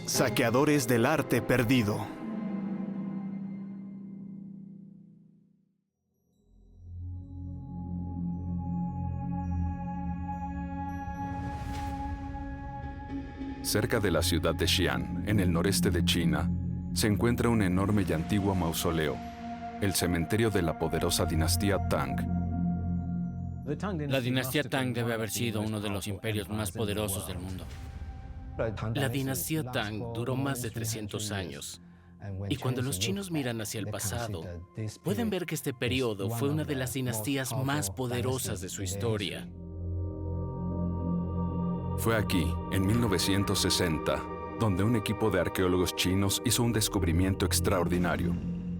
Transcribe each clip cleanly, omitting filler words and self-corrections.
Saqueadores del arte perdido. Cerca de la ciudad de Xi'an, en el noreste de China, se encuentra un enorme y antiguo mausoleo, el cementerio de la poderosa dinastía Tang. La dinastía Tang debe haber sido uno de los imperios más poderosos del mundo. La dinastía Tang duró más de 300 años. Y cuando los chinos miran hacia el pasado, pueden ver que este periodo fue una de las dinastías más poderosas de su historia. Fue aquí, en 1960, donde un equipo de arqueólogos chinos hizo un descubrimiento extraordinario.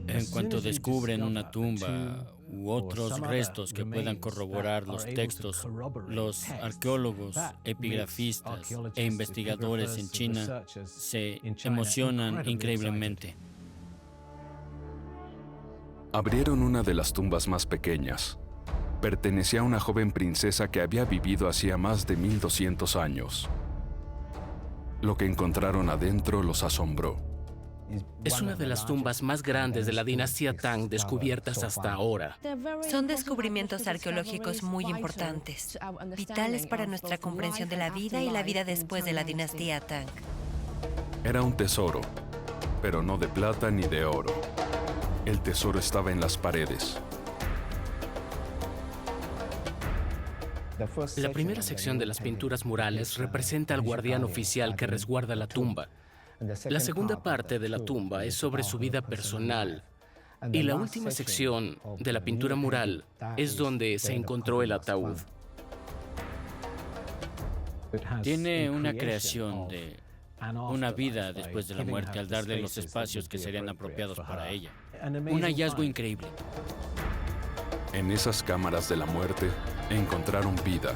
En cuanto descubren una tumba u otros restos que puedan corroborar los textos, los arqueólogos, epigrafistas e investigadores en China se emocionan increíblemente. Abrieron una de las tumbas más pequeñas. Pertenecía a una joven princesa que había vivido hacía más de 1200 años. Lo que encontraron adentro los asombró. Es una de las tumbas más grandes de la dinastía Tang descubiertas hasta ahora. Son descubrimientos arqueológicos muy importantes, vitales para nuestra comprensión de la vida y la vida después de la dinastía Tang. Era un tesoro, pero no de plata ni de oro. El tesoro estaba en las paredes. La primera sección de las pinturas murales representa al guardián oficial que resguarda la tumba. La segunda parte de la tumba es sobre su vida personal. Y la última sección de la pintura mural es donde se encontró el ataúd. Tiene una creación de una vida después de la muerte al darle los espacios que serían apropiados para ella. Un hallazgo increíble. En esas cámaras de la muerte encontraron vida.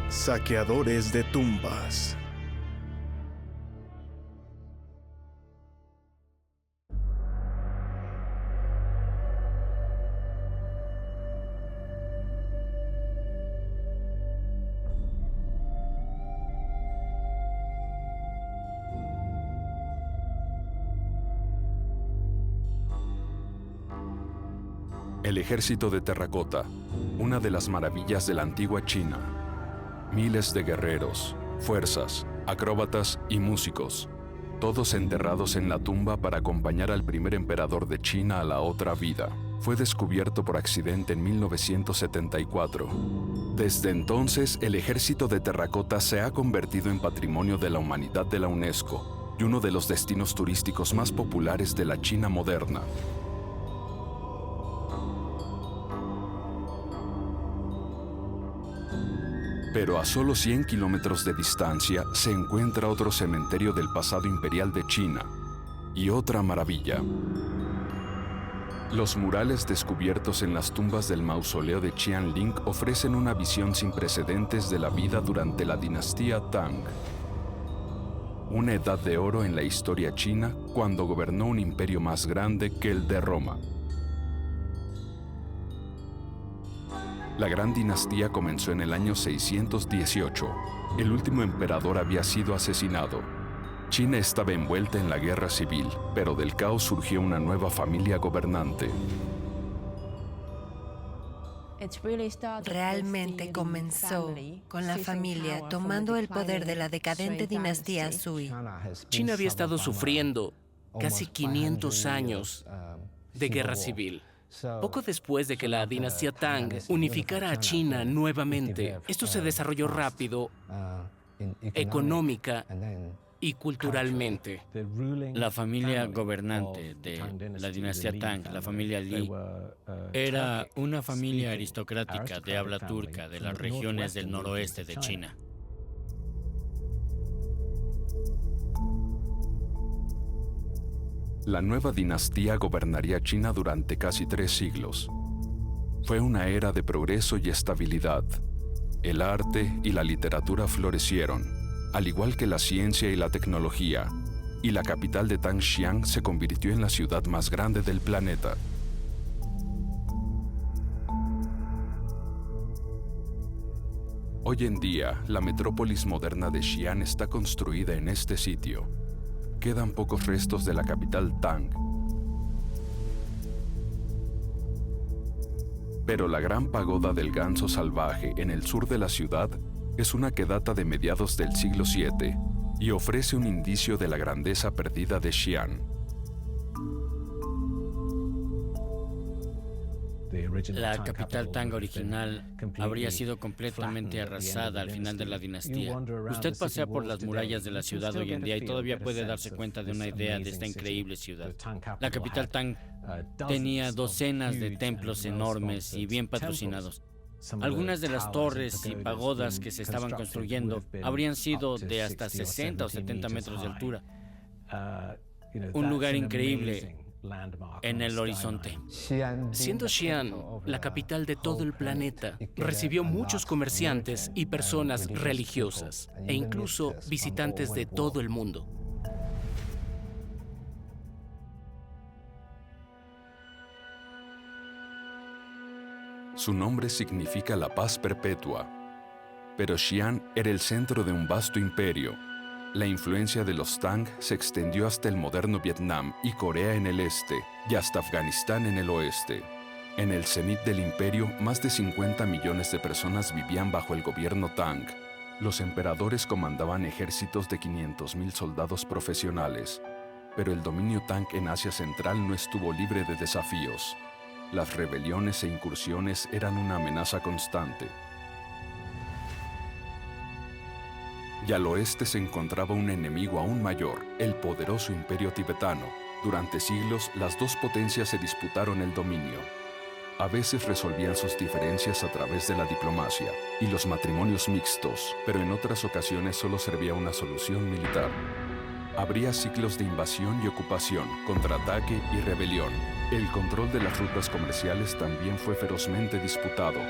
Saqueadores de tumbas. El ejército de terracota, una de las maravillas de la antigua China. Miles de guerreros, fuerzas, acróbatas y músicos, todos enterrados en la tumba para acompañar al primer emperador de China a la otra vida. Fue descubierto por accidente en 1974. Desde entonces, el ejército de terracota se ha convertido en patrimonio de la humanidad de la UNESCO y uno de los destinos turísticos más populares de la China moderna. Pero a solo 100 kilómetros de distancia se encuentra otro cementerio del pasado imperial de China. Y otra maravilla. Los murales descubiertos en las tumbas del mausoleo de Qianling ofrecen una visión sin precedentes de la vida durante la dinastía Tang. Una edad de oro en la historia china cuando gobernó un imperio más grande que el de Roma. La gran dinastía comenzó en el año 618. El último emperador había sido asesinado. China estaba envuelta en la guerra civil, pero del caos surgió una nueva familia gobernante. Realmente comenzó con la familia tomando el poder de la decadente dinastía Sui. China había estado sufriendo casi 500 años de guerra civil. Poco después de que la dinastía Tang unificara a China nuevamente, esto se desarrolló rápido, económica y culturalmente. La familia gobernante de la dinastía Tang, la familia Li, era una familia aristocrática de habla turca de las regiones del noroeste de China. La nueva dinastía gobernaría China durante casi 3 siglos. Fue una era de progreso y estabilidad. El arte y la literatura florecieron, al igual que la ciencia y la tecnología, y la capital de Tangxiang se convirtió en la ciudad más grande del planeta. Hoy en día, la metrópolis moderna de Xi'an está construida en este sitio. Quedan pocos restos de la capital Tang. Pero la gran pagoda del ganso salvaje en el sur de la ciudad es una que data de mediados del siglo VII y ofrece un indicio de la grandeza perdida de Xi'an. La capital Tang original habría sido completamente arrasada al final de la dinastía. Usted pasea por las murallas de la ciudad hoy en día y todavía puede darse cuenta de una idea de esta increíble ciudad. La capital Tang tenía docenas de templos enormes y bien patrocinados. Algunas de las torres y pagodas que se estaban construyendo habrían sido de hasta 60 o 70 metros de altura. Un lugar increíble en el horizonte. Siendo Xi'an la capital de todo el planeta, recibió muchos comerciantes y personas religiosas, e incluso visitantes de todo el mundo. Su nombre significa la paz perpetua, pero Xi'an era el centro de un vasto imperio. La influencia de los Tang se extendió hasta el moderno Vietnam y Corea en el este, y hasta Afganistán en el oeste. En el cenit del imperio, más de 50 millones de personas vivían bajo el gobierno Tang. Los emperadores comandaban ejércitos de 500.000 soldados profesionales, pero el dominio Tang en Asia Central no estuvo libre de desafíos. Las rebeliones e incursiones eran una amenaza constante. Y al oeste se encontraba un enemigo aún mayor, el poderoso imperio tibetano. Durante siglos, las dos potencias se disputaron el dominio. A veces resolvían sus diferencias a través de la diplomacia y los matrimonios mixtos, pero en otras ocasiones solo servía una solución militar. Habría ciclos de invasión y ocupación, contraataque y rebelión. El control de las rutas comerciales también fue ferozmente disputado,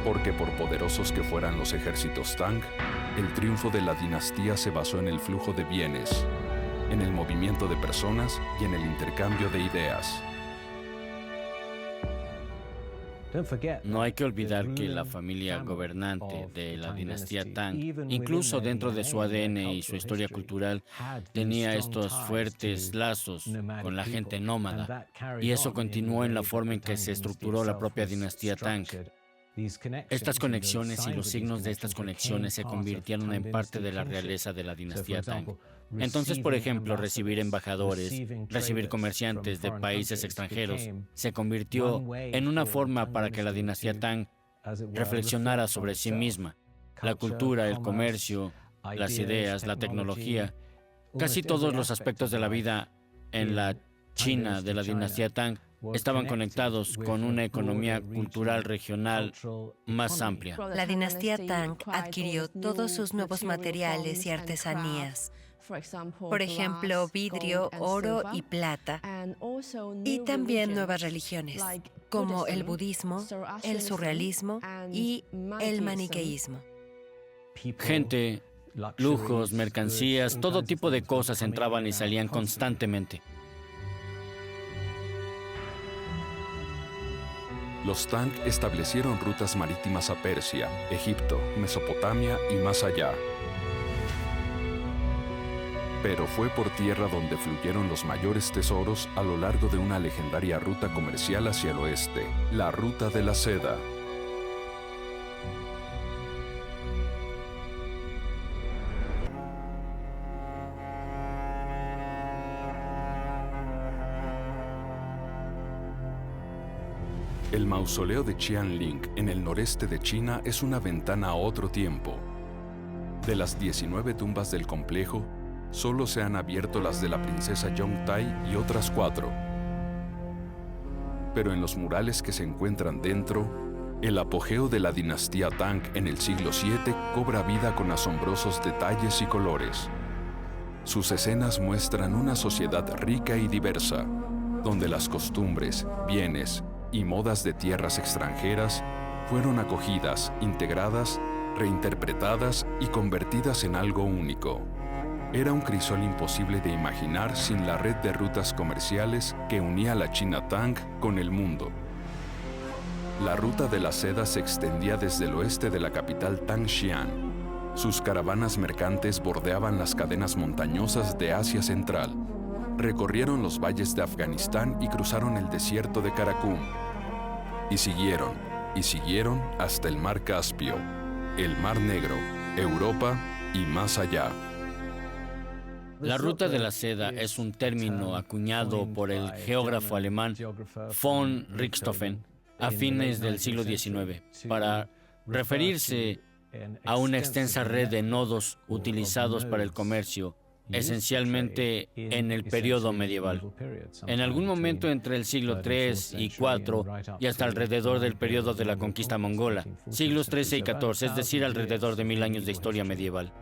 porque por poderosos que fueran los ejércitos Tang, el triunfo de la dinastía se basó en el flujo de bienes, en el movimiento de personas y en el intercambio de ideas. No hay que olvidar que la familia gobernante de la dinastía Tang, incluso dentro de su ADN y su historia cultural, tenía estos fuertes lazos con la gente nómada, y eso continuó en la forma en que se estructuró la propia dinastía Tang. Estas conexiones y los signos de estas conexiones se convirtieron en parte de la realeza de la dinastía Tang. Entonces, por ejemplo, recibir embajadores, recibir comerciantes de países extranjeros, se convirtió en una forma para que la dinastía Tang reflexionara sobre sí misma. La cultura, el comercio, las ideas, la tecnología, casi todos los aspectos de la vida en la China de la dinastía Tang estaban conectados con una economía cultural regional más amplia. La dinastía Tang adquirió todos sus nuevos materiales y artesanías. Por ejemplo, vidrio, oro y plata. Y también nuevas religiones, como el budismo, el surrealismo y el maniqueísmo. Gente, lujos, mercancías, todo tipo de cosas entraban y salían constantemente. Los Tang establecieron rutas marítimas a Persia, Egipto, Mesopotamia y más allá. Pero fue por tierra donde fluyeron los mayores tesoros a lo largo de una legendaria ruta comercial hacia el oeste, la Ruta de la Seda. El mausoleo de Qianling, en el noreste de China, es una ventana a otro tiempo. De las 19 tumbas del complejo, solo se han abierto las de la princesa Yongtai y otras 4. Pero en los murales que se encuentran dentro, el apogeo de la dinastía Tang en el siglo VII cobra vida con asombrosos detalles y colores. Sus escenas muestran una sociedad rica y diversa, donde las costumbres, bienes y modas de tierras extranjeras fueron acogidas, integradas, reinterpretadas y convertidas en algo único. Era un crisol imposible de imaginar sin la red de rutas comerciales que unía la China Tang con el mundo. La ruta de la seda se extendía desde el oeste de la capital Tangshan. Sus caravanas mercantes bordeaban las cadenas montañosas de Asia Central. Recorrieron los valles de Afganistán y cruzaron el desierto de Karakum. Y siguieron hasta el mar Caspio, el mar Negro, Europa y más allá. La ruta de la seda es un término acuñado por el geógrafo alemán von Richthofen a fines del siglo XIX para referirse a una extensa red de nodos utilizados para el comercio, esencialmente en el periodo medieval. En algún momento entre el siglo III y IV y hasta alrededor del periodo de la conquista mongola, siglos XIII y XIV, es decir, alrededor de 1000 años de historia medieval.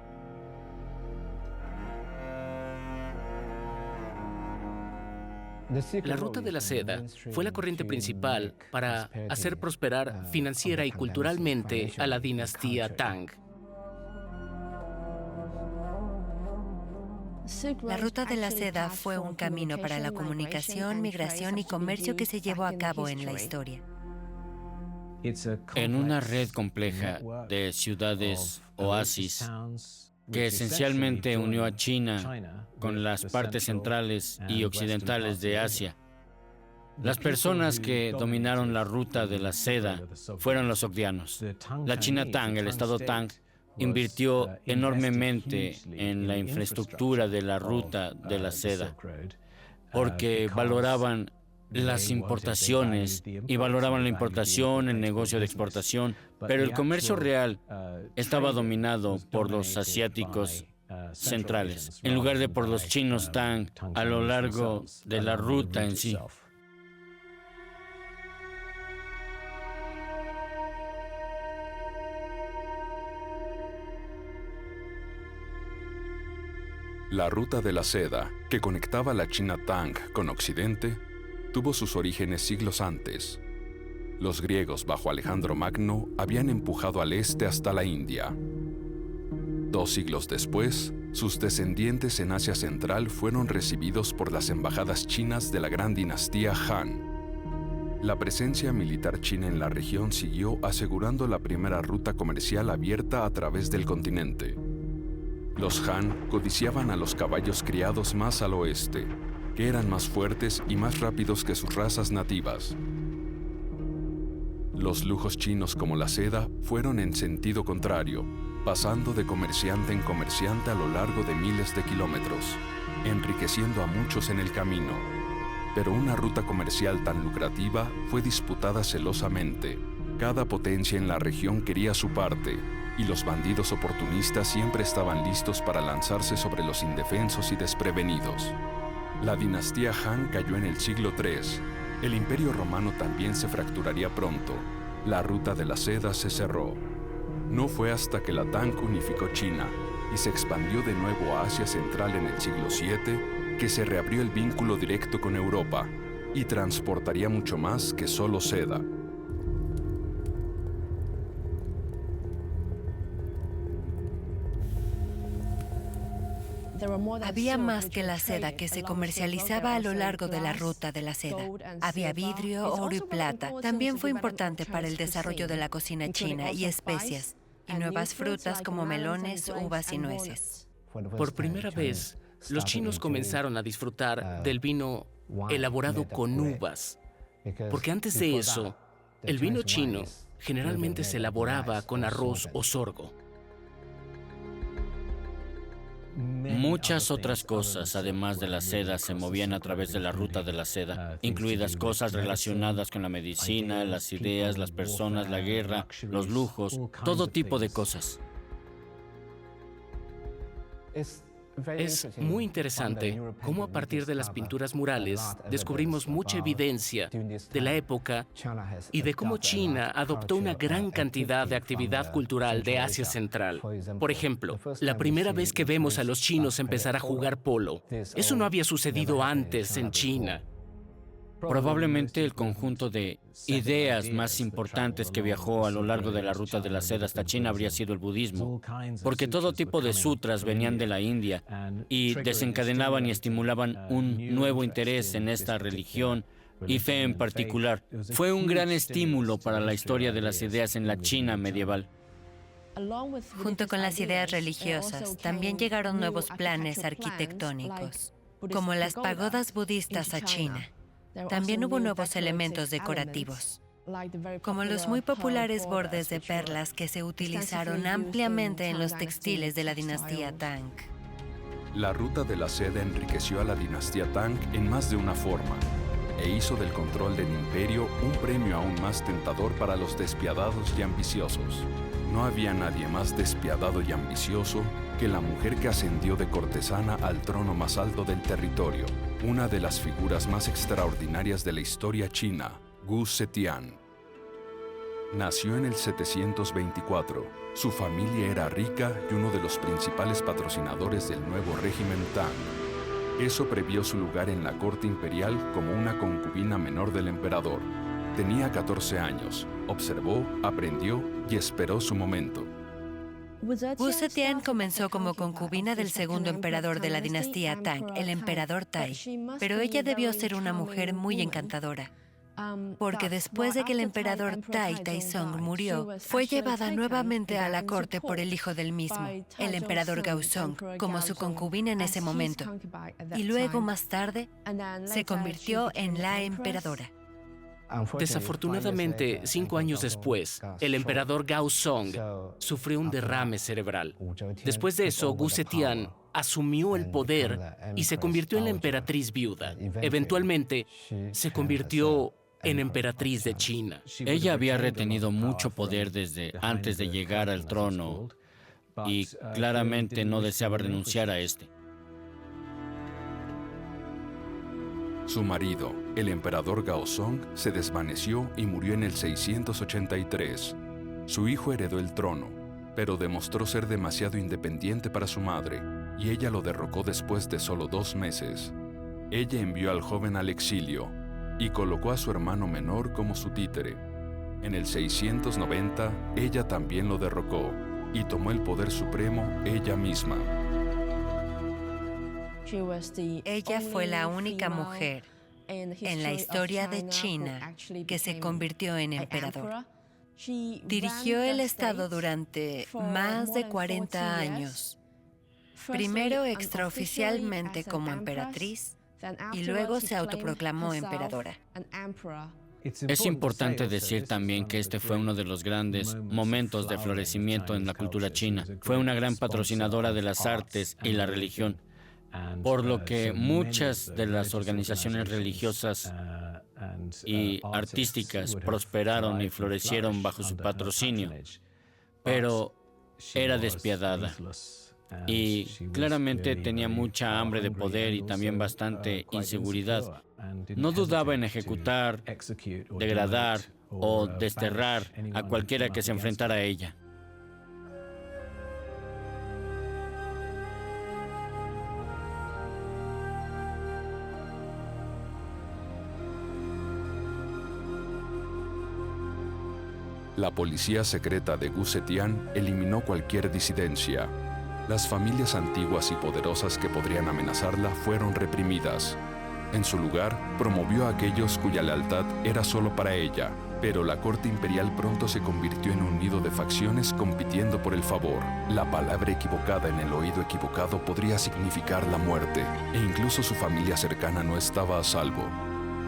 La ruta de la seda fue la corriente principal para hacer prosperar financiera y culturalmente a la dinastía Tang. La ruta de la seda fue un camino para la comunicación, migración y comercio que se llevó a cabo en la historia. En una red compleja de ciudades oasis que esencialmente unió a China con las partes centrales y occidentales de Asia. Las personas que dominaron la ruta de la seda fueron los sogdianos. La China Tang, el estado Tang, invirtió enormemente en la infraestructura de la ruta de la seda, porque valoraban las importaciones y valoraban la importación, el negocio de exportación, pero el comercio real estaba dominado por los asiáticos centrales, en lugar de por los chinos Tang a lo largo de la ruta en sí. La ruta de la seda, que conectaba la China Tang con Occidente, tuvo sus orígenes siglos antes. Los griegos, bajo Alejandro Magno, habían empujado al este hasta la India. 2 siglos después, sus descendientes en Asia Central fueron recibidos por las embajadas chinas de la gran dinastía Han. La presencia militar china en la región siguió asegurando la primera ruta comercial abierta a través del continente. Los Han codiciaban a los caballos criados más al oeste, que eran más fuertes y más rápidos que sus razas nativas. Los lujos chinos como la seda fueron en sentido contrario, pasando de comerciante en comerciante a lo largo de miles de kilómetros, enriqueciendo a muchos en el camino. Pero una ruta comercial tan lucrativa fue disputada celosamente. Cada potencia en la región quería su parte, y los bandidos oportunistas siempre estaban listos para lanzarse sobre los indefensos y desprevenidos. La dinastía Han cayó en el siglo III. El Imperio Romano también se fracturaría pronto. La ruta de la seda se cerró. No fue hasta que la Tang unificó China y se expandió de nuevo a Asia Central en el siglo VII que se reabrió el vínculo directo con Europa y transportaría mucho más que solo seda. Había más que la seda que se comercializaba a lo largo de la ruta de la seda. Había vidrio, oro y plata. También fue importante para el desarrollo de la cocina china y especias, y nuevas frutas como melones, uvas y nueces. Por primera vez, los chinos comenzaron a disfrutar del vino elaborado con uvas, porque antes de eso, el vino chino generalmente se elaboraba con arroz o sorgo. Muchas otras cosas, además de la seda, se movían a través de la ruta de la seda, incluidas cosas relacionadas con la medicina, las ideas, las personas, la guerra, los lujos, todo tipo de cosas. Es muy interesante cómo a partir de las pinturas murales descubrimos mucha evidencia de la época y de cómo China adoptó una gran cantidad de actividad cultural de Asia Central. Por ejemplo, la primera vez que vemos a los chinos empezar a jugar polo, eso no había sucedido antes en China. Probablemente el conjunto de ideas más importantes que viajó a lo largo de la ruta de la seda hasta China habría sido el budismo, porque todo tipo de sutras venían de la India y desencadenaban y estimulaban un nuevo interés en esta religión y fe en particular. Fue un gran estímulo para la historia de las ideas en la China medieval. Junto con las ideas religiosas, también llegaron nuevos planes arquitectónicos, como las pagodas budistas a China. También hubo nuevos elementos decorativos, como los muy populares bordes de perlas que se utilizaron ampliamente en los textiles de la dinastía Tang. La ruta de la seda enriqueció a la dinastía Tang en más de una forma e hizo del control del imperio un premio aún más tentador para los despiadados y ambiciosos. No había nadie más despiadado y ambicioso que la mujer que ascendió de cortesana al trono más alto del territorio, una de las figuras más extraordinarias de la historia china, Wu Zetian. Nació en el 724. Su familia era rica y uno de los principales patrocinadores del nuevo régimen Tang. Eso previó su lugar en la corte imperial como una concubina menor del emperador. Tenía 14 años, observó, aprendió y esperó su momento. Wu Zetian comenzó como concubina del segundo emperador de la dinastía Tang, el emperador Tai, pero ella debió ser una mujer muy encantadora, porque después de que el emperador Tai Taizong murió, fue llevada nuevamente a la corte por el hijo del mismo, el emperador Gaozong, como su concubina en ese momento, y luego más tarde se convirtió en la emperadora. Desafortunadamente, 5 años después, el emperador Gaozong sufrió un derrame cerebral. Después de eso, Wu Zetian asumió el poder y se convirtió en la emperatriz viuda. Eventualmente, se convirtió en emperatriz de China. Ella había retenido mucho poder desde antes de llegar al trono y claramente no deseaba renunciar a este. Su marido, el emperador Gaozong, se desvaneció y murió en el 683. Su hijo heredó el trono, pero demostró ser demasiado independiente para su madre, y ella lo derrocó después de solo 2 meses. Ella envió al joven al exilio y colocó a su hermano menor como su títere. En el 690, ella también lo derrocó y tomó el poder supremo ella misma. Ella fue la única mujer en la historia de China que se convirtió en emperador. Dirigió el estado durante más de 40 años, primero extraoficialmente como emperatriz y luego se autoproclamó emperadora. Es importante decir también que este fue uno de los grandes momentos de florecimiento en la cultura china. Fue una gran patrocinadora de las artes y la religión, por lo que muchas de las organizaciones religiosas y artísticas prosperaron y florecieron bajo su patrocinio, pero era despiadada y claramente tenía mucha hambre de poder y también bastante inseguridad. No dudaba en ejecutar, degradar o desterrar a cualquiera que se enfrentara a ella. La policía secreta de Wu Zetian eliminó cualquier disidencia. Las familias antiguas y poderosas que podrían amenazarla fueron reprimidas. En su lugar, promovió a aquellos cuya lealtad era solo para ella, pero la corte imperial pronto se convirtió en un nido de facciones compitiendo por el favor. La palabra equivocada en el oído equivocado podría significar la muerte, e incluso su familia cercana no estaba a salvo.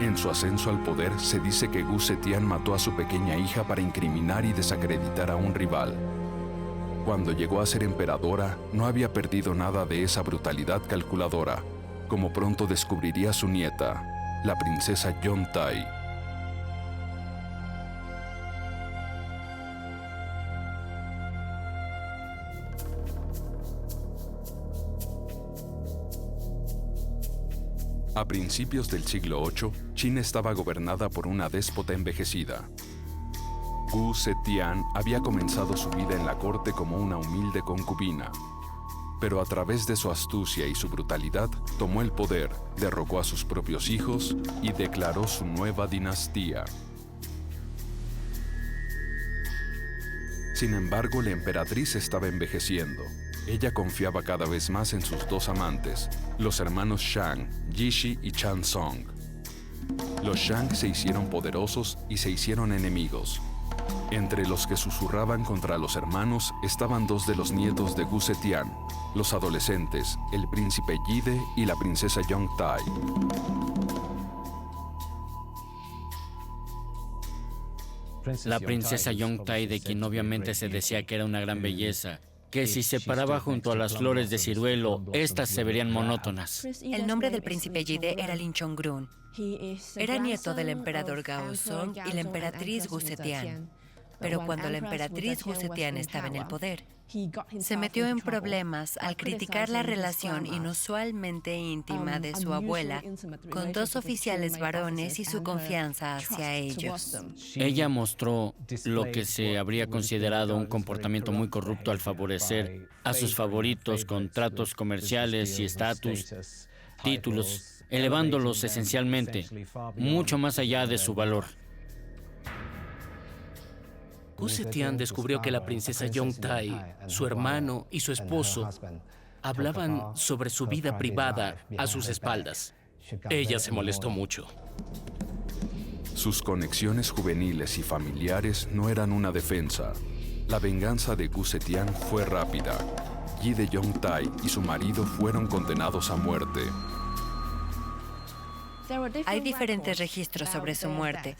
En su ascenso al poder, se dice que Wu Zetian mató a su pequeña hija para incriminar y desacreditar a un rival. Cuando llegó a ser emperadora, no había perdido nada de esa brutalidad calculadora, como pronto descubriría su nieta, la princesa Yontai. A principios del siglo VIII, China estaba gobernada por una déspota envejecida. Wu Zetian había comenzado su vida en la corte como una humilde concubina, pero a través de su astucia y su brutalidad tomó el poder, derrocó a sus propios hijos y declaró su nueva dinastía. Sin embargo, la emperatriz estaba envejeciendo. Ella confiaba cada vez más en sus 2 amantes, los hermanos Shang, Yishi y Chansong. Los Shang se hicieron poderosos y se hicieron enemigos. Entre los que susurraban contra los hermanos estaban dos de los nietos de Gu Zetian, los adolescentes, el príncipe Yide y la princesa Yong-Tai. La princesa Yong-Tai, de quien obviamente se decía que era una gran belleza, que si se paraba junto a las flores de ciruelo, estas se verían monótonas. El nombre del príncipe Yide era Lin Chong-grun. Era nieto del emperador Gaozong y la emperatriz Gu Zetian. Pero cuando la emperatriz Gu Zetian estaba en el poder, se metió en problemas al criticar la relación inusualmente íntima de su abuela con dos oficiales varones y su confianza hacia ellos. Ella mostró lo que se habría considerado un comportamiento muy corrupto al favorecer a sus favoritos con tratos comerciales y estatus, títulos, elevándolos esencialmente mucho más allá de su valor. Gu Zetian descubrió que la princesa Yong-Tai, su hermano y su esposo hablaban sobre su vida privada a sus espaldas. Ella se molestó mucho. Sus conexiones juveniles y familiares no eran una defensa. La venganza de Gu Zetian fue rápida. Yide Yong-Tai y su marido fueron condenados a muerte. Hay diferentes registros sobre su muerte.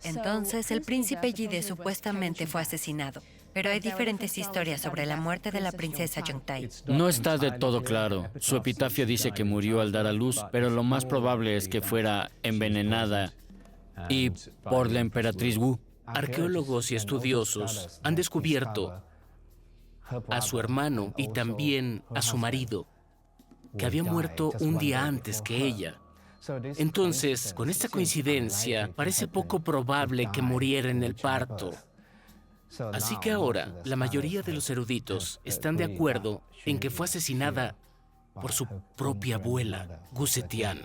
Entonces, el príncipe Yide supuestamente fue asesinado. Pero hay diferentes historias sobre la muerte de la princesa Yong-Tai. No está del todo claro. Su epitafio dice que murió al dar a luz, pero lo más probable es que fuera envenenada y por la emperatriz Wu. Arqueólogos y estudiosos han descubierto a su hermano y también a su marido, que había muerto un día antes que ella. Entonces, con esta coincidencia, parece poco probable que muriera en el parto. Así que ahora, la mayoría de los eruditos están de acuerdo en que fue asesinada por su propia abuela, Gu Zetian.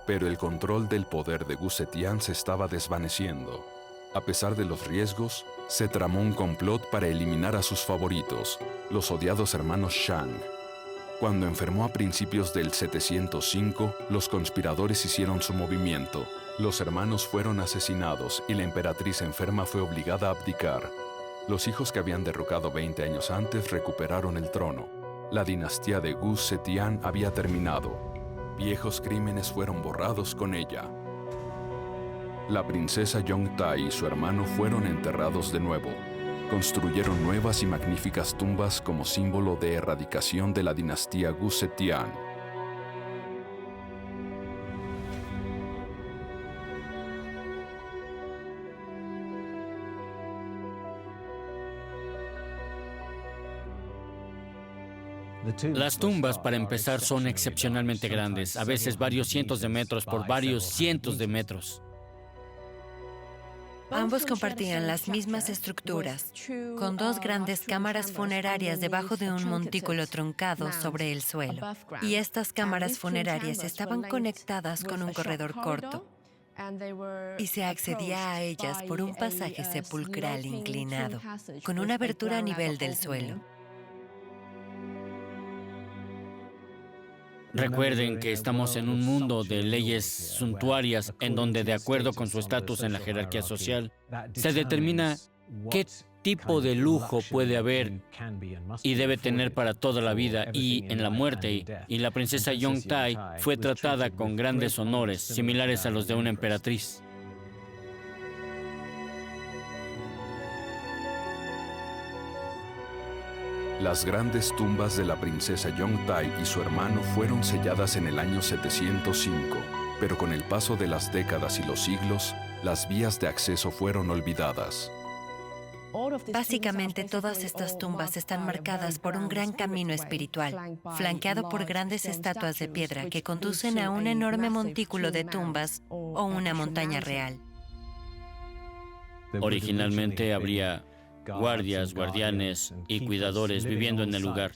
Pero el control del poder de Gu Zetian se estaba desvaneciendo. A pesar de los riesgos, se tramó un complot para eliminar a sus favoritos, los odiados hermanos Shang. Cuando enfermó a principios del 705, los conspiradores hicieron su movimiento. Los hermanos fueron asesinados y la emperatriz enferma fue obligada a abdicar. Los hijos que habían derrocado 20 años antes recuperaron el trono. La dinastía de Gu Zetian había terminado. Viejos crímenes fueron borrados con ella. La princesa Yong-Tai y su hermano fueron enterrados de nuevo. Construyeron nuevas y magníficas tumbas como símbolo de erradicación de la dinastía Gu Zetian. Las tumbas, para empezar, son excepcionalmente grandes, a veces varios cientos de metros por varios cientos de metros. Ambos compartían las mismas estructuras, con dos grandes cámaras funerarias debajo de un montículo truncado sobre el suelo. Y estas cámaras funerarias estaban conectadas con un corredor corto, y se accedía a ellas por un pasaje sepulcral inclinado, con una abertura a nivel del suelo. Recuerden que estamos en un mundo de leyes suntuarias en donde, de acuerdo con su estatus en la jerarquía social, se determina qué tipo de lujo puede haber y debe tener para toda la vida y en la muerte. Y la princesa Yong-Tai fue tratada con grandes honores, similares a los de una emperatriz. Las grandes tumbas de la princesa Yong-Tai y su hermano fueron selladas en el año 705, pero con el paso de las décadas y los siglos, las vías de acceso fueron olvidadas. Básicamente, todas estas tumbas están marcadas por un gran camino espiritual, flanqueado por grandes estatuas de piedra que conducen a un enorme montículo de tumbas o una montaña real. Originalmente habría guardias, guardianes y cuidadores viviendo en el lugar.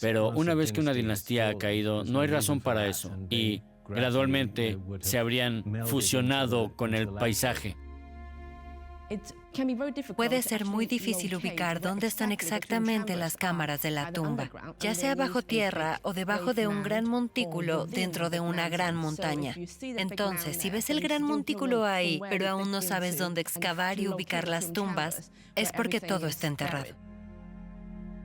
Pero una vez que una dinastía ha caído, no hay razón para eso, y gradualmente se habrían fusionado con el paisaje. Puede ser muy difícil ubicar dónde están exactamente las cámaras de la tumba, ya sea bajo tierra o debajo de un gran montículo dentro de una gran montaña. Entonces, si ves el gran montículo ahí, pero aún no sabes dónde excavar y ubicar las tumbas, es porque todo está enterrado.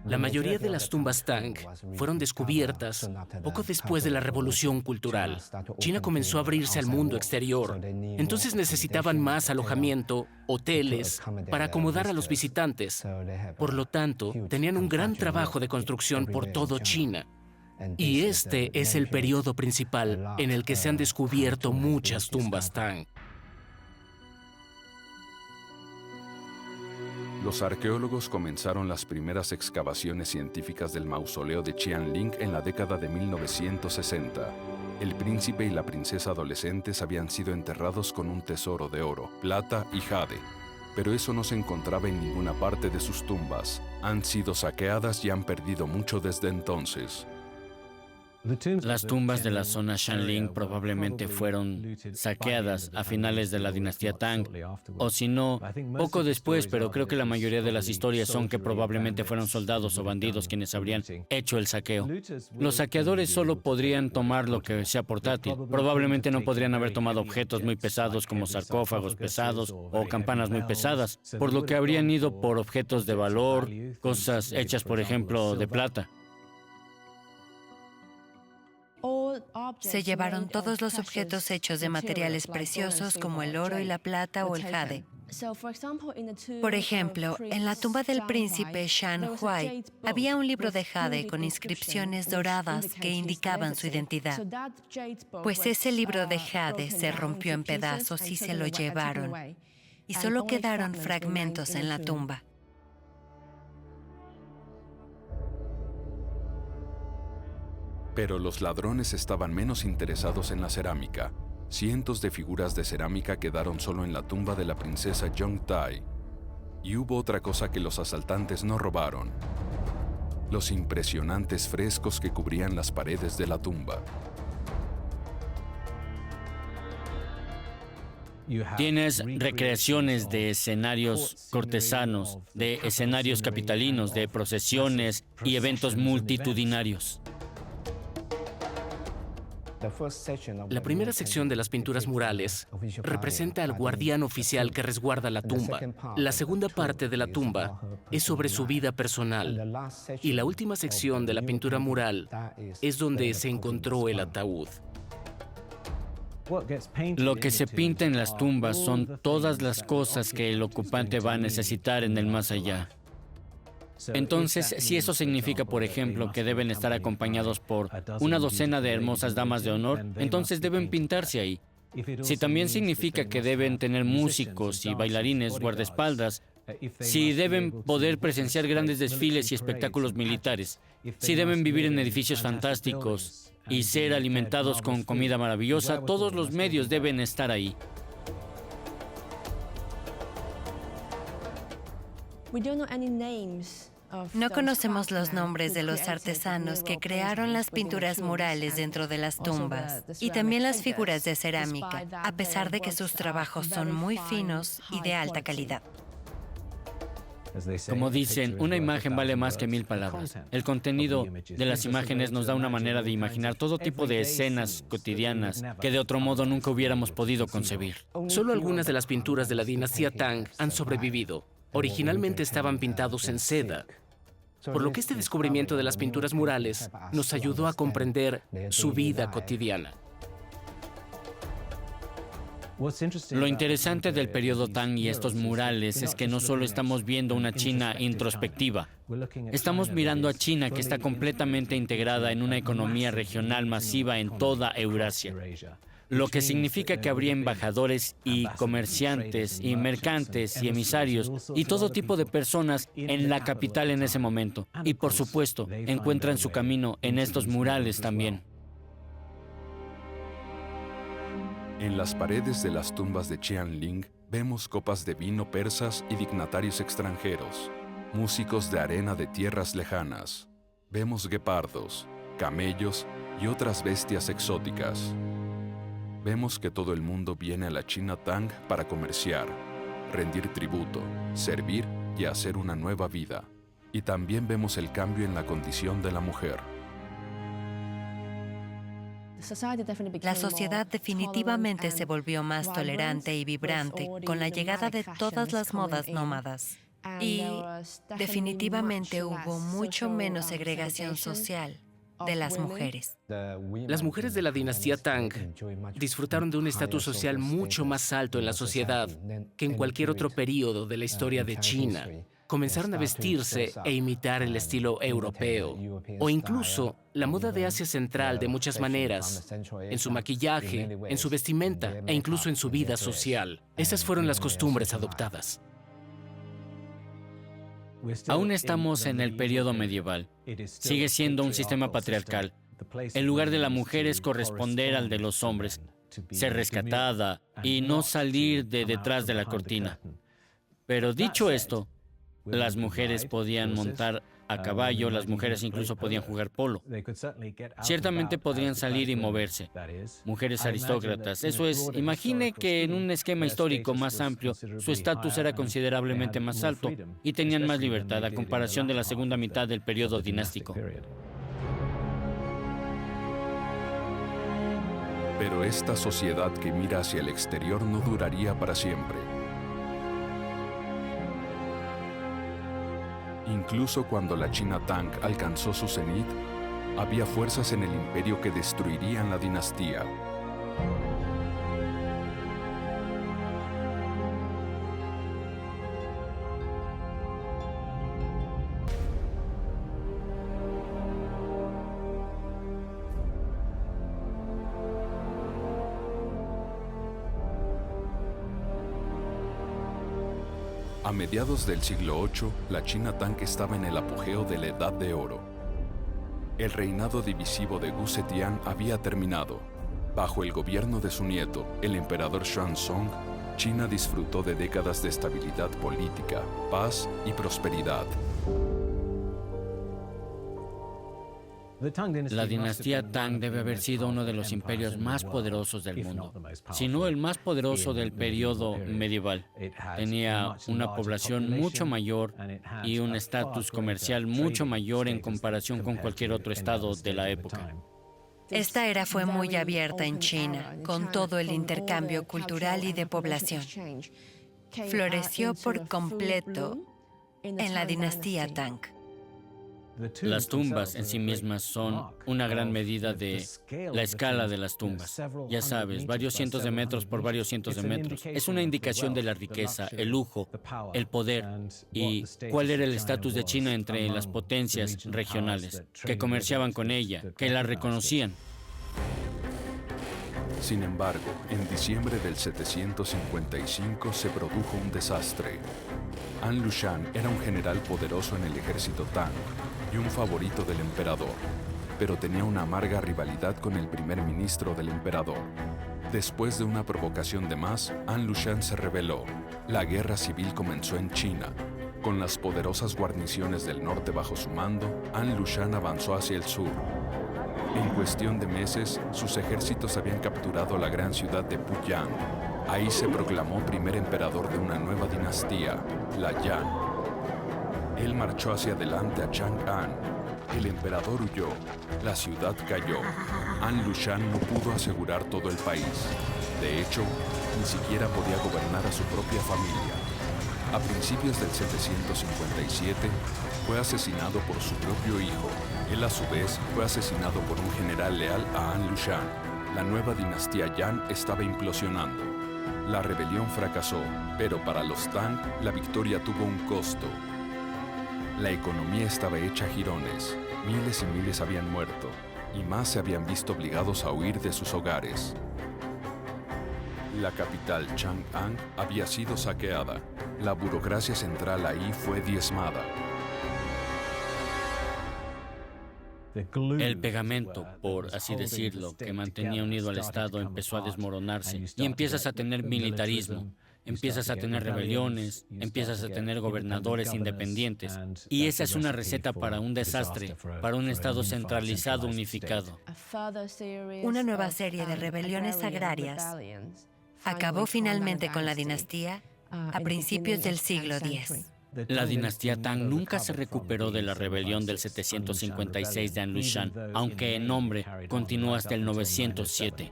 La mayoría de las tumbas Tang fueron descubiertas poco después de la Revolución Cultural. China comenzó a abrirse al mundo exterior. Entonces necesitaban más alojamiento, hoteles, para acomodar a los visitantes. Por lo tanto, tenían un gran trabajo de construcción por todo China. Y este es el periodo principal en el que se han descubierto muchas tumbas Tang. Los arqueólogos comenzaron las primeras excavaciones científicas del mausoleo de Qianling en la década de 1960. El príncipe y la princesa adolescentes habían sido enterrados con un tesoro de oro, plata y jade. Pero eso no se encontraba en ninguna parte de sus tumbas. Han sido saqueadas y han perdido mucho desde entonces. Las tumbas de la zona Shanling probablemente fueron saqueadas a finales de la dinastía Tang, o si no, poco después, pero creo que la mayoría de las historias son que probablemente fueron soldados o bandidos quienes habrían hecho el saqueo. Los saqueadores solo podrían tomar lo que sea portátil. Probablemente no podrían haber tomado objetos muy pesados como sarcófagos pesados o campanas muy pesadas, por lo que habrían ido por objetos de valor, cosas hechas, por ejemplo, de plata. Se llevaron todos los objetos hechos de materiales preciosos como el oro y la plata o el jade. Por ejemplo, en la tumba del príncipe Shan Huai había un libro de jade con inscripciones doradas que indicaban su identidad. Pues ese libro de jade se rompió en pedazos y se lo llevaron, y solo quedaron fragmentos en la tumba. Pero los ladrones estaban menos interesados en la cerámica. Cientos de figuras de cerámica quedaron solo en la tumba de la princesa Yongtai. Y hubo otra cosa que los asaltantes no robaron: los impresionantes frescos que cubrían las paredes de la tumba. Tienes recreaciones de escenarios cortesanos, de escenarios capitalinos, de procesiones y eventos multitudinarios. La primera sección de las pinturas murales representa al guardián oficial que resguarda la tumba. La segunda parte de la tumba es sobre su vida personal. Y la última sección de la pintura mural es donde se encontró el ataúd. Lo que se pinta en las tumbas son todas las cosas que el ocupante va a necesitar en el más allá. Entonces, si eso significa, por ejemplo, que deben estar acompañados por una docena de hermosas damas de honor, entonces deben pintarse ahí. Si también significa que deben tener músicos y bailarines, guardaespaldas, si deben poder presenciar grandes desfiles y espectáculos militares, si deben vivir en edificios fantásticos y ser alimentados con comida maravillosa, todos los medios deben estar ahí. No conocemos los nombres de los artesanos que crearon las pinturas murales dentro de las tumbas y también las figuras de cerámica, a pesar de que sus trabajos son muy finos y de alta calidad. Como dicen, una imagen vale más que 1000 palabras. El contenido de las imágenes nos da una manera de imaginar todo tipo de escenas cotidianas que de otro modo nunca hubiéramos podido concebir. Solo algunas de las pinturas de la dinastía Tang han sobrevivido. Originalmente estaban pintados en seda, por lo que este descubrimiento de las pinturas murales nos ayudó a comprender su vida cotidiana. Lo interesante del periodo Tang y estos murales es que no solo estamos viendo una China introspectiva, estamos mirando a China que está completamente integrada en una economía regional masiva en toda Eurasia. Lo que significa que habría embajadores y comerciantes y mercantes y emisarios y todo tipo de personas en la capital en ese momento. Y por supuesto, encuentran su camino en estos murales también. En las paredes de las tumbas de Qianling vemos copas de vino persas y dignatarios extranjeros, músicos de arena de tierras lejanas. Vemos guepardos, camellos y otras bestias exóticas. Vemos que todo el mundo viene a la China Tang para comerciar, rendir tributo, servir y hacer una nueva vida. Y también vemos el cambio en la condición de la mujer. La sociedad definitivamente se volvió más tolerante y vibrante con la llegada de todas las modas nómadas. Y definitivamente hubo mucho menos segregación social de las mujeres. Las mujeres de la dinastía Tang disfrutaron de un estatus social mucho más alto en la sociedad que en cualquier otro período de la historia de China. Comenzaron a vestirse e imitar el estilo europeo, o incluso la moda de Asia Central de muchas maneras, en su maquillaje, en su vestimenta e incluso en su vida social. Esas fueron las costumbres adoptadas. Aún estamos en el periodo medieval. Sigue siendo un sistema patriarcal. El lugar de la mujer es corresponder al de los hombres, ser rescatada y no salir de detrás de la cortina. Pero dicho esto, las mujeres podían montar a caballo, las mujeres incluso podían jugar polo. Ciertamente podrían salir y moverse. Mujeres aristócratas. Eso es, imagine que en un esquema histórico más amplio, su estatus era considerablemente más alto y tenían más libertad a comparación de la segunda mitad del periodo dinástico. Pero esta sociedad que mira hacia el exterior no duraría para siempre. Incluso cuando la China Tang alcanzó su cenit, había fuerzas en el imperio que destruirían la dinastía. A mediados del siglo VIII, la China Tang estaba en el apogeo de la Edad de Oro. El reinado divisivo de Gu Zetian había terminado. Bajo el gobierno de su nieto, el emperador Xuanzong, China disfrutó de décadas de estabilidad política, paz y prosperidad. La dinastía Tang debe haber sido uno de los imperios más poderosos del mundo, si no el más poderoso del periodo medieval. Tenía una población mucho mayor y un estatus comercial mucho mayor en comparación con cualquier otro estado de la época. Esta era fue muy abierta en China, con todo el intercambio cultural y de población. Floreció por completo en la dinastía Tang. Las tumbas en sí mismas son una gran medida de la escala de las tumbas. Ya sabes, varios cientos de metros por varios cientos de metros. Es una indicación de la riqueza, el lujo, el poder y cuál era el estatus de China entre las potencias regionales, que comerciaban con ella, que la reconocían. Sin embargo, en diciembre del 755 se produjo un desastre. An Lushan era un general poderoso en el ejército Tang y un favorito del emperador, pero tenía una amarga rivalidad con el primer ministro del emperador. Después de una provocación de más, An Lushan se rebeló. La guerra civil comenzó en China. Con las poderosas guarniciones del norte bajo su mando, An Lushan avanzó hacia el sur. En cuestión de meses, sus ejércitos habían capturado la gran ciudad de Puyang. Ahí se proclamó primer emperador de una nueva dinastía, la Yan. Él marchó hacia adelante a Chang'an. El emperador huyó. La ciudad cayó. An Lushan no pudo asegurar todo el país. De hecho, ni siquiera podía gobernar a su propia familia. A principios del 757, fue asesinado por su propio hijo. Él, a su vez, fue asesinado por un general leal a An Lushan. La nueva dinastía Yan estaba implosionando. La rebelión fracasó, pero para los Tang, la victoria tuvo un costo. La economía estaba hecha jirones. Miles y miles habían muerto, y más se habían visto obligados a huir de sus hogares. La capital, Chang'an, había sido saqueada. La burocracia central ahí fue diezmada. El pegamento, por así decirlo, que mantenía unido al Estado empezó a desmoronarse y empiezas a tener militarismo, empiezas a tener rebeliones, empiezas a tener gobernadores independientes. Y esa es una receta para un desastre, para un Estado centralizado unificado. Una nueva serie de rebeliones agrarias acabó finalmente con la dinastía a principios del siglo X. La dinastía Tang nunca se recuperó de la rebelión del 756 de Anlushan, aunque en nombre continuó hasta el 907.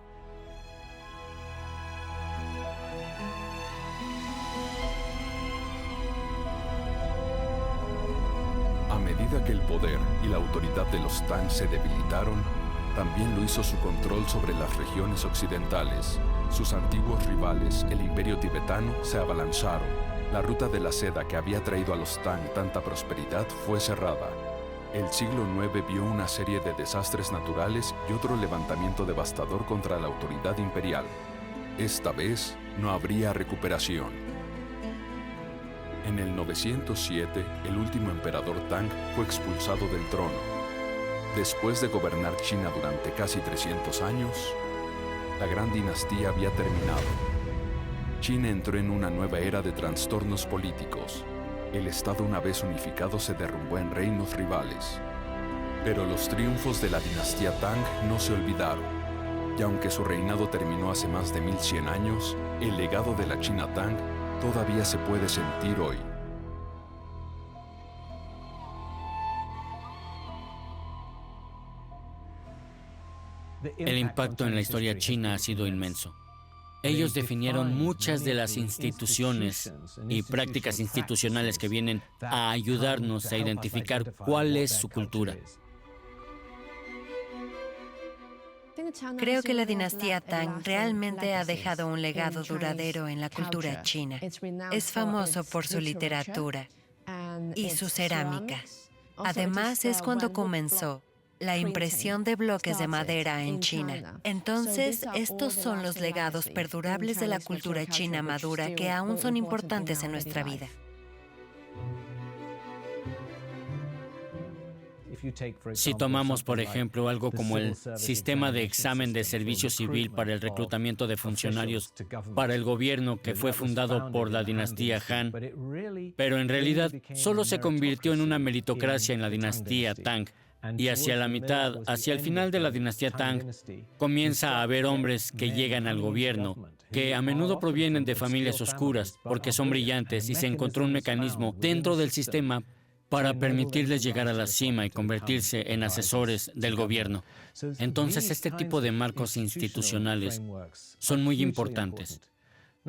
A medida que el poder y la autoridad de los Tang se debilitaron, también lo hizo su control sobre las regiones occidentales. Sus antiguos rivales, el Imperio tibetano, se abalanzaron. La ruta de la seda que había traído a los Tang tanta prosperidad fue cerrada. El siglo IX vio una serie de desastres naturales y otro levantamiento devastador contra la autoridad imperial. Esta vez no habría recuperación. En el 907, el último emperador Tang fue expulsado del trono. Después de gobernar China durante casi 300 años, la gran dinastía había terminado. China entró en una nueva era de trastornos políticos. El Estado, una vez unificado, se derrumbó en reinos rivales. Pero los triunfos de la dinastía Tang no se olvidaron. Y aunque su reinado terminó hace más de 1100 años, el legado de la China Tang todavía se puede sentir hoy. El impacto en la historia china ha sido inmenso. Ellos definieron muchas de las instituciones y prácticas institucionales que vienen a ayudarnos a identificar cuál es su cultura. Creo que la dinastía Tang realmente ha dejado un legado duradero en la cultura china. Es famoso por su literatura y su cerámica. Además, es cuando comenzó la impresión de bloques de madera en China. Entonces, estos son los legados perdurables de la cultura china madura que aún son importantes en nuestra vida. Si tomamos, por ejemplo, algo como el sistema de examen de servicio civil para el reclutamiento de funcionarios para el gobierno que fue fundado por la dinastía Han, pero en realidad solo se convirtió en una meritocracia en la dinastía Tang, y hacia la mitad, hacia el final de la dinastía Tang, comienza a haber hombres que llegan al gobierno, que a menudo provienen de familias oscuras porque son brillantes, y se encontró un mecanismo dentro del sistema para permitirles llegar a la cima y convertirse en asesores del gobierno. Entonces, este tipo de marcos institucionales son muy importantes,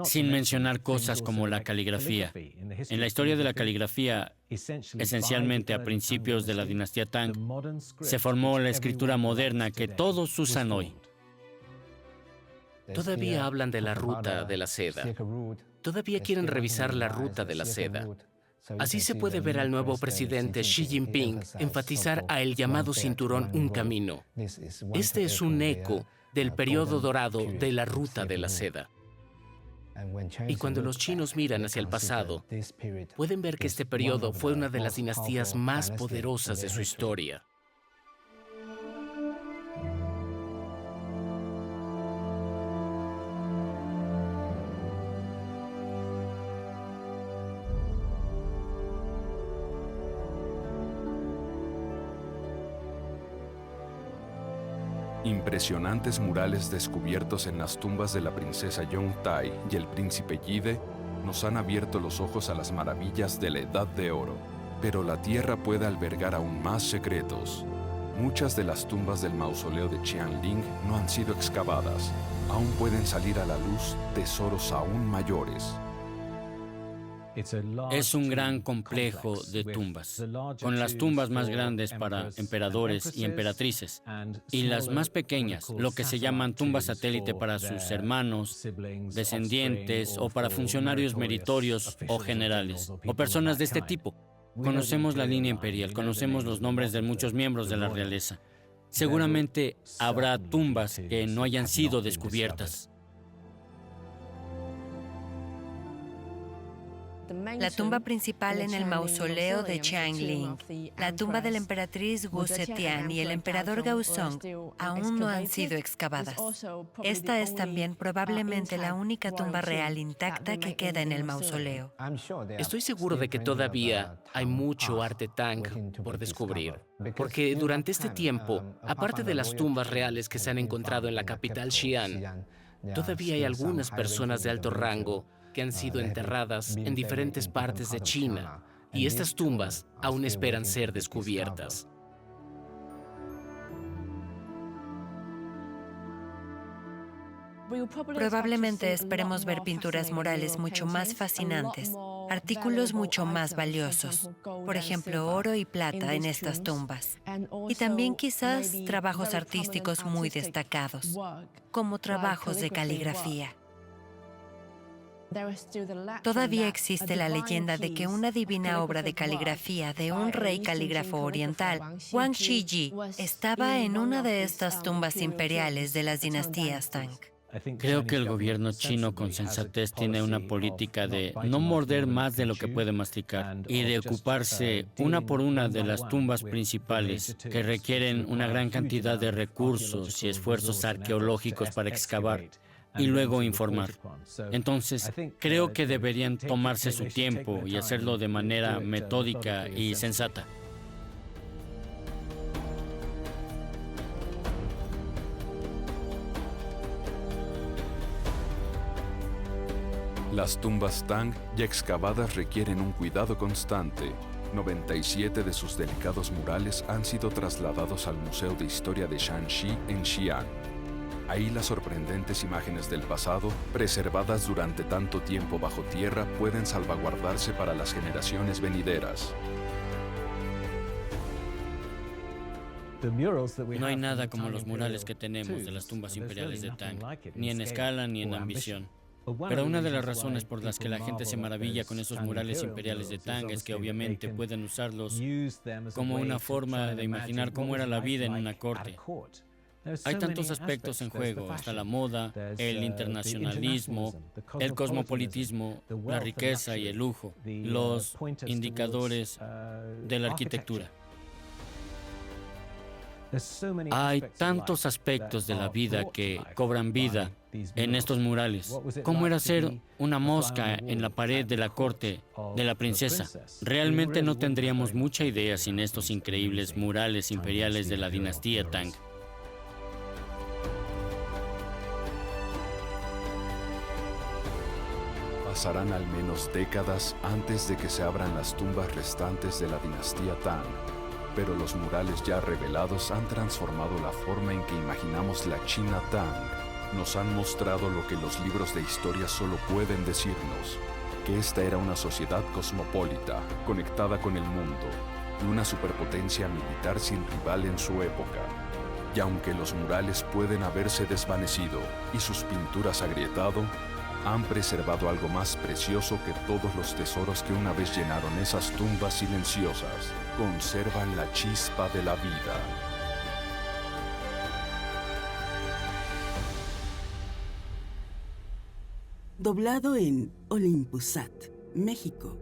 sin mencionar cosas como la caligrafía. En la historia de la caligrafía, esencialmente a principios de la dinastía Tang, se formó la escritura moderna que todos usan hoy. Todavía hablan de la ruta de la seda. Todavía quieren revisar la ruta de la seda. Así se puede ver al nuevo presidente Xi Jinping enfatizar a el llamado cinturón un camino. Este es un eco del periodo dorado de la ruta de la seda. Y cuando los chinos miran hacia el pasado, pueden ver que este periodo fue una de las dinastías más poderosas de su historia. Impresionantes murales descubiertos en las tumbas de la princesa Yongtai y el príncipe Yide nos han abierto los ojos a las maravillas de la Edad de Oro. Pero la Tierra puede albergar aún más secretos. Muchas de las tumbas del mausoleo de Qianling no han sido excavadas. Aún pueden salir a la luz tesoros aún mayores. Es un gran complejo de tumbas, con las tumbas más grandes para emperadores y emperatrices, y las más pequeñas, lo que se llaman tumbas satélite para sus hermanos, descendientes o para funcionarios meritorios o generales, o personas de este tipo. Conocemos la línea imperial, conocemos los nombres de muchos miembros de la realeza. Seguramente habrá tumbas que no hayan sido descubiertas. La tumba principal en el mausoleo de Qianling, la tumba de la emperatriz Wu Zetian y el emperador Gaozong aún no han sido excavadas. Esta es también probablemente la única tumba real intacta que queda en el mausoleo. Estoy seguro de que todavía hay mucho arte Tang por descubrir, porque durante este tiempo, aparte de las tumbas reales que se han encontrado en la capital Xi'an, todavía hay algunas personas de alto rango que han sido enterradas en diferentes partes de China, y estas tumbas aún esperan ser descubiertas. Probablemente esperemos ver pinturas murales mucho más fascinantes, artículos mucho más valiosos, por ejemplo, oro y plata en estas tumbas. Y también quizás trabajos artísticos muy destacados, como trabajos de caligrafía. Todavía existe la leyenda de que una divina obra de caligrafía de un rey calígrafo oriental, Wang Shiji, estaba en una de estas tumbas imperiales de las dinastías Tang. Creo que el gobierno chino con sensatez tiene una política de no morder más de lo que puede masticar y de ocuparse una por una de las tumbas principales que requieren una gran cantidad de recursos y esfuerzos arqueológicos para excavar y luego informar. Entonces, creo que deberían tomarse su tiempo y hacerlo de manera metódica y sensata. Las tumbas Tang ya excavadas requieren un cuidado constante. 97 de sus delicados murales han sido trasladados al Museo de Historia de Shanxi en Xi'an. Ahí las sorprendentes imágenes del pasado, preservadas durante tanto tiempo bajo tierra, pueden salvaguardarse para las generaciones venideras. No hay nada como los murales que tenemos de las tumbas imperiales de Tang, ni en escala ni en ambición. Pero una de las razones por las que la gente se maravilla con esos murales imperiales de Tang es que obviamente pueden usarlos como una forma de imaginar cómo era la vida en una corte. Hay tantos aspectos en juego, hasta la moda, el internacionalismo, el cosmopolitismo, la riqueza y el lujo, los indicadores de la arquitectura. Hay tantos aspectos de la vida que cobran vida en estos murales. ¿Cómo era ser una mosca en la pared de la corte de la princesa? Realmente no tendríamos mucha idea sin estos increíbles murales imperiales de la dinastía Tang. Pasarán al menos décadas antes de que se abran las tumbas restantes de la dinastía Tang. Pero los murales ya revelados han transformado la forma en que imaginamos la China Tang. Nos han mostrado lo que los libros de historia solo pueden decirnos, que esta era una sociedad cosmopolita, conectada con el mundo, y una superpotencia militar sin rival en su época. Y aunque los murales pueden haberse desvanecido y sus pinturas agrietado, han preservado algo más precioso que todos los tesoros que una vez llenaron esas tumbas silenciosas. Conservan la chispa de la vida. Doblado en Olympusat, México.